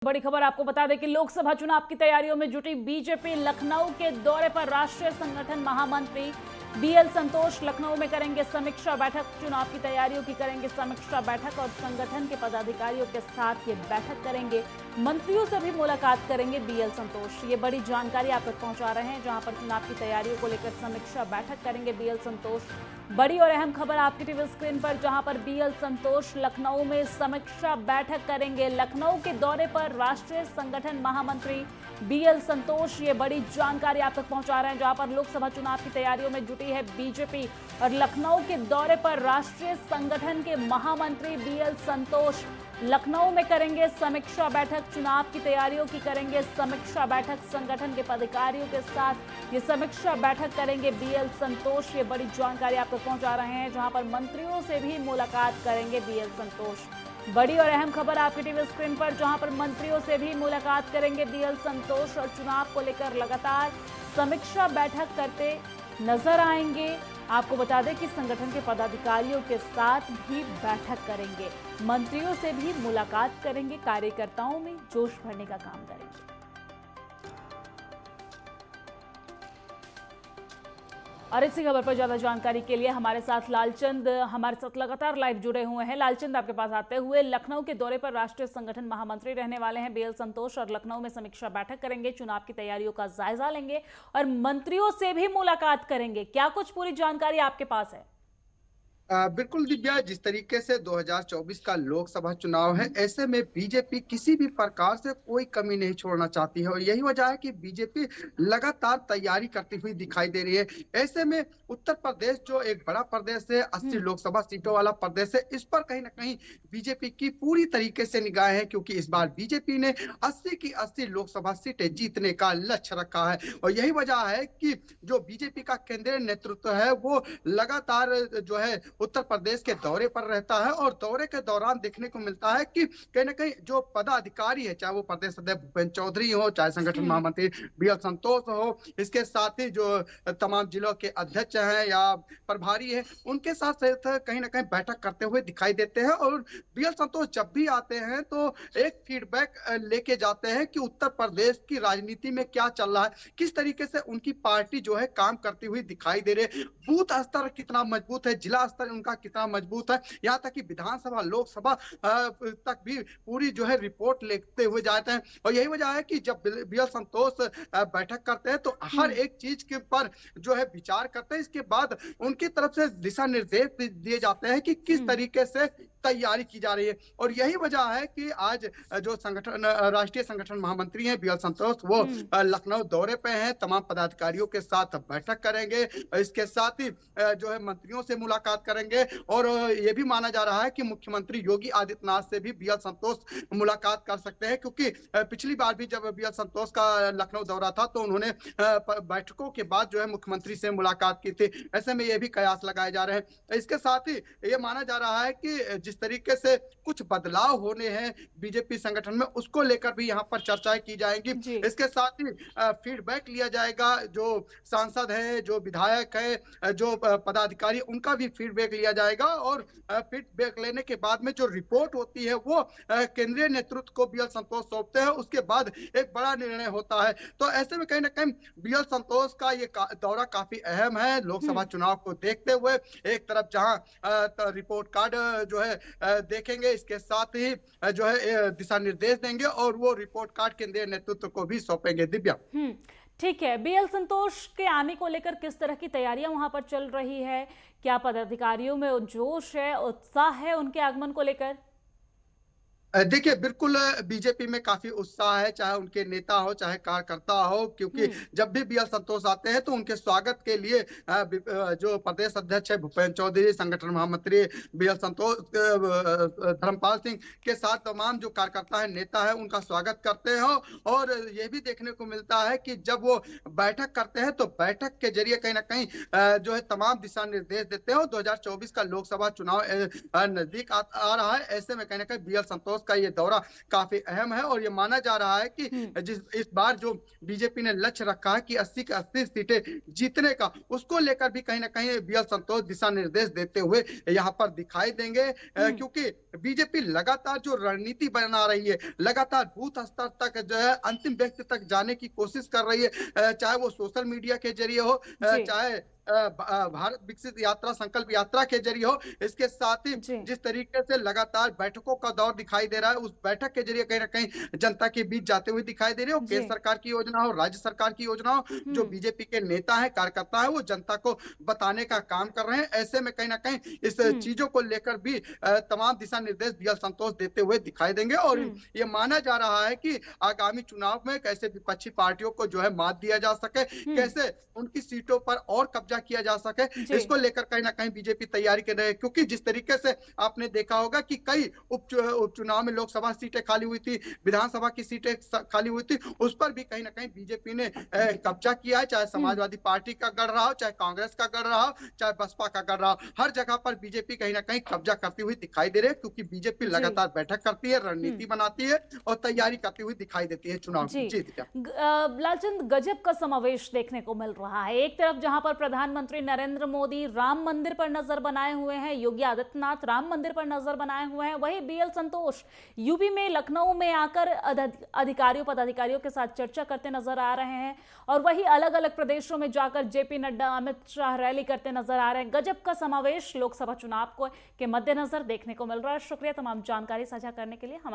बड़ी खबर आपको बता दें कि लोकसभा चुनाव की तैयारियों में जुटी बीजेपी लखनऊ के दौरे पर राष्ट्रीय संगठन महामंत्री बीएल संतोष लखनऊ में करेंगे समीक्षा बैठक। चुनाव की तैयारियों की करेंगे समीक्षा बैठक और संगठन के पदाधिकारियों के साथ ये बैठक करेंगे। मंत्रियों से भी मुलाकात करेंगे बीएल संतोष। ये बड़ी जानकारी आप तक पहुंचा रहे हैं, जहां पर चुनाव की तैयारियों को लेकर समीक्षा बैठक करेंगे बीएल संतोष। बड़ी और अहम खबर आपकी टीवी स्क्रीन पर, जहां पर बीएल संतोष लखनऊ में समीक्षा बैठक करेंगे। लखनऊ के दौरे पर राष्ट्रीय संगठन महामंत्री बीएल संतोष ये बड़ी जानकारी आप तक पहुंचा रहे हैं, जहां पर लोकसभा चुनाव की तैयारियों में जुटी है बीजेपी। और लखनऊ के दौरे पर राष्ट्रीय संगठन के महामंत्री बीएल संतोष लखनऊ में करेंगे समीक्षा बैठक। चुनाव की तैयारियों की करेंगे समीक्षा बैठक। संगठन के पदाधिकारियों के साथ ये समीक्षा बैठक करेंगे बीएल संतोष। ये बड़ी जानकारी आप तक पहुंचा रहे हैं, जहां पर मंत्रियों से भी मुलाकात करेंगे बीएल संतोष। बड़ी और अहम खबर आपकी टीवी स्क्रीन पर, जहां पर मंत्रियों से भी मुलाकात करेंगे बीएल संतोष और चुनाव को लेकर लगातार समीक्षा बैठक करते नजर आएंगे। आपको बता दें कि संगठन के पदाधिकारियों के साथ भी बैठक करेंगे, मंत्रियों से भी मुलाकात करेंगे, कार्यकर्ताओं में जोश भरने का काम करेंगे। और इसी खबर पर ज्यादा जानकारी के लिए हमारे साथ लालचंद हमारे साथ लगातार लाइव जुड़े हुए हैं। लालचंद, आपके पास आते हुए, लखनऊ के दौरे पर राष्ट्रीय संगठन महामंत्री रहने वाले हैं बीएल संतोष और लखनऊ में समीक्षा बैठक करेंगे, चुनाव की तैयारियों का जायजा लेंगे और मंत्रियों से भी मुलाकात करेंगे। क्या कुछ पूरी जानकारी आपके पास है? बिल्कुल दिव्या, जिस तरीके से 2024 का लोकसभा चुनाव है, ऐसे में बीजेपी किसी भी प्रकार से कोई कमी नहीं छोड़ना चाहती है और यही वजह है कि बीजेपी लगातार तैयारी करती हुई दिखाई दे रही है। ऐसे में उत्तर प्रदेश जो एक बड़ा प्रदेश है, 80 लोकसभा सीटों वाला प्रदेश है, इस पर कहीं ना कहीं बीजेपी की पूरी तरीके से निगाहें हैं, क्योंकि इस बार बीजेपी ने 80 की 80 लोकसभा सीटें जीतने का लक्ष्य रखा है। और यही वजह है कि जो बीजेपी का केंद्रीय नेतृत्व है वो लगातार जो है उत्तर प्रदेश के दौरे पर रहता है और दौरे के दौरान देखने को मिलता है कि कहीं ना कहीं जो पदाधिकारी है, चाहे वो प्रदेश अध्यक्ष भूपेंद्र चौधरी हो, चाहे संगठन महामंत्री बीएल संतोष हो, इसके साथ ही जो तमाम जिलों के अध्यक्ष हैं या प्रभारी हैं, उनके साथ कहीं ना कहीं बैठक करते हुए दिखाई देते हैं। और बीएल संतोष जब भी आते हैं तो एक फीडबैक लेके जाते हैं कि उत्तर प्रदेश की राजनीति में क्या चल रहा है, किस तरीके से उनकी पार्टी जो है काम करती हुई दिखाई दे रही है, बूथ स्तर कितना मजबूत है, जिला स्तर उनका कितना मजबूत है, यहाँ तक कि विधानसभा लोकसभा तक भी पूरी जो है रिपोर्ट लेते हुए जाते हैं। और यही वजह है कि जब बीएल संतोष बैठक करते हैं तो हर एक चीज के पर जो है विचार करते हैं। इसके बाद उनकी तरफ से दिशा निर्देश दिए जाते हैं कि किस तरीके से तैयारी की जा रही है। और यही वजह है कि आज जो संगठन राष्ट्रीय संगठन महामंत्री हैं बीएल संतोष, वो लखनऊ दौरे पे हैं, तमाम पदाधिकारियों के साथ बैठक करेंगे, इसके साथ ही जो है मंत्रियों से मुलाकात करेंगे। और ये भी माना जा रहा है कि मुख्यमंत्री योगी आदित्यनाथ से भी बीएल संतोष मुलाकात कर सकते हैं, क्योंकि पिछली बार भी जब बीएल संतोष का लखनऊ दौरा था तो उन्होंने बैठकों के बाद जो है मुख्यमंत्री से मुलाकात की थी। ऐसे में ये भी कयास लगाए जा रहे हैं। इसके साथ ही ये माना जा रहा है कि जिस तरीके से कुछ बदलाव होने हैं बीजेपी संगठन में, उसको लेकर भी यहाँ पर चर्चाएं की जाएंगी। इसके साथ ही फीडबैक लिया जाएगा, जो सांसद है, जो विधायक है, जो पदाधिकारी, उनका भी फीडबैक लिया जाएगा। और फीडबैक लेने के बाद में जो रिपोर्ट होती है वो केंद्रीय नेतृत्व को बीएल संतोष सौंपते हैं, उसके बाद एक बड़ा निर्णय होता है। तो ऐसे में कहीं ना कहीं बीएल संतोष का ये दौरा काफी अहम है लोकसभा चुनाव को देखते हुए। एक तरफ जहां रिपोर्ट कार्ड जो है देखेंगे, इसके साथ ही जो है दिशा निर्देश देंगे और वो रिपोर्ट कार्ड केंद्रीय नेतृत्व को भी सौंपेंगे। दिव्या, ठीक है। बीएल संतोष के आने को लेकर किस तरह की तैयारियां वहां पर चल रही है? क्या पदाधिकारियों में जोश है, उत्साह है उनके आगमन को लेकर? देखिए, बिल्कुल बीजेपी में काफी उत्साह है, चाहे उनके नेता हो चाहे कार्यकर्ता हो, क्योंकि जब भी बीएल संतोष आते हैं तो उनके स्वागत के लिए जो प्रदेश अध्यक्ष है भूपेंद्र चौधरी, संगठन महामंत्री बीएल संतोष, धर्मपाल सिंह के साथ तमाम जो कार्यकर्ता है, नेता है, उनका स्वागत करते हैं। और ये भी देखने को मिलता है कि जब वो बैठक करते हैं तो बैठक के जरिए कहीं ना कहीं जो है तमाम दिशा निर्देश देते हैं। 2024 का लोकसभा चुनाव नजदीक आ रहा है, ऐसे में कहीं ना कहीं बीएल संतोष संतोष का ये दौरा काफी अहम है और ये माना जा रहा है कि इस बार जो बीजेपी ने लक्ष्य रखा है कि 80 की 80 सीटें जीतने का, उसको लेकर भी कहीं ना कहीं बीएल संतोष दिशा निर्देश देते हुए यहाँ पर दिखाई देंगे, क्योंकि बीजेपी लगातार जो रणनीति बना रही है, लगातार बूथ स्तर तक जो है अंतिम व्यक्ति तक जाने की कोशिश कर रही है, चाहे वो सोशल मीडिया के जरिए हो, चाहे भारत विकसित यात्रा संकल्प यात्रा के जरिए हो। इसके साथ ही जिस तरीके से लगातार बैठकों का दौर दिखाई दे रहा है, उस बैठक के जरिए कहीं ना कहीं जनता के बीच जाते हुए दिखाई दे रहे हो। केंद्र सरकार की योजना हो, राज्य सरकार की योजना हो, जो बीजेपी के नेता है, कार्यकर्ता है, वो जनता को बताने का काम कर रहे हैं। ऐसे में कहीं ना कहीं इस चीजों को लेकर भी तमाम दिशा निर्देश बीएल संतोष देते हुए दिखाई देंगे और ये माना जा रहा है कि आगामी चुनाव में कैसे विपक्षी पार्टियों को जो है मात दिया जा सके, कैसे उनकी सीटों पर और कब्जा किया जा सके, इसको लेकर कहीं ना कहीं बीजेपी तैयारी कर रही है। क्योंकि जिस तरीके से आपने देखा होगा कि कई उपचुनाव में लोकसभा सीटें खाली हुई थी, विधानसभा की सीटें खाली हुई थी, उस पर भी कहीं ना कहीं बीजेपी ने कब्जा किया है। चाहे समाजवादी पार्टी का गढ़ रहा हो, चाहे कांग्रेस का गढ़ रहा हो, चाहे बसपा का गढ़ रहा हो, हर जगह पर बीजेपी कहीं ना कहीं कब्जा करती हुई दिखाई दे रही है, क्योंकि बीजेपी लगातार बैठक करती है, रणनीति बनाती है और तैयारी करती हुई दिखाई देती है चुनाव की। लालचंद, गजब का समावेश देखने को मिल रहा है। एक तरफ जहां पर प्रधानमंत्री नरेंद्र मोदी राम मंदिर पर नजर बनाए हुए हैं, योगी आदित्यनाथ राम मंदिर पर नजर बनाए हुए हैं, वहीं बीएल संतोष यूपी में लखनऊ में आकर अधिकारियों पदाधिकारियों के साथ चर्चा करते नजर आ रहे हैं और वही अलग अलग प्रदेशों में जाकर जेपी नड्डा, अमित शाह रैली करते नजर आ रहे हैं। गजब का समावेश लोकसभा चुनाव के मद्देनजर देखने को मिल रहा है। शुक्रिया तमाम जानकारी साझा करने के लिए।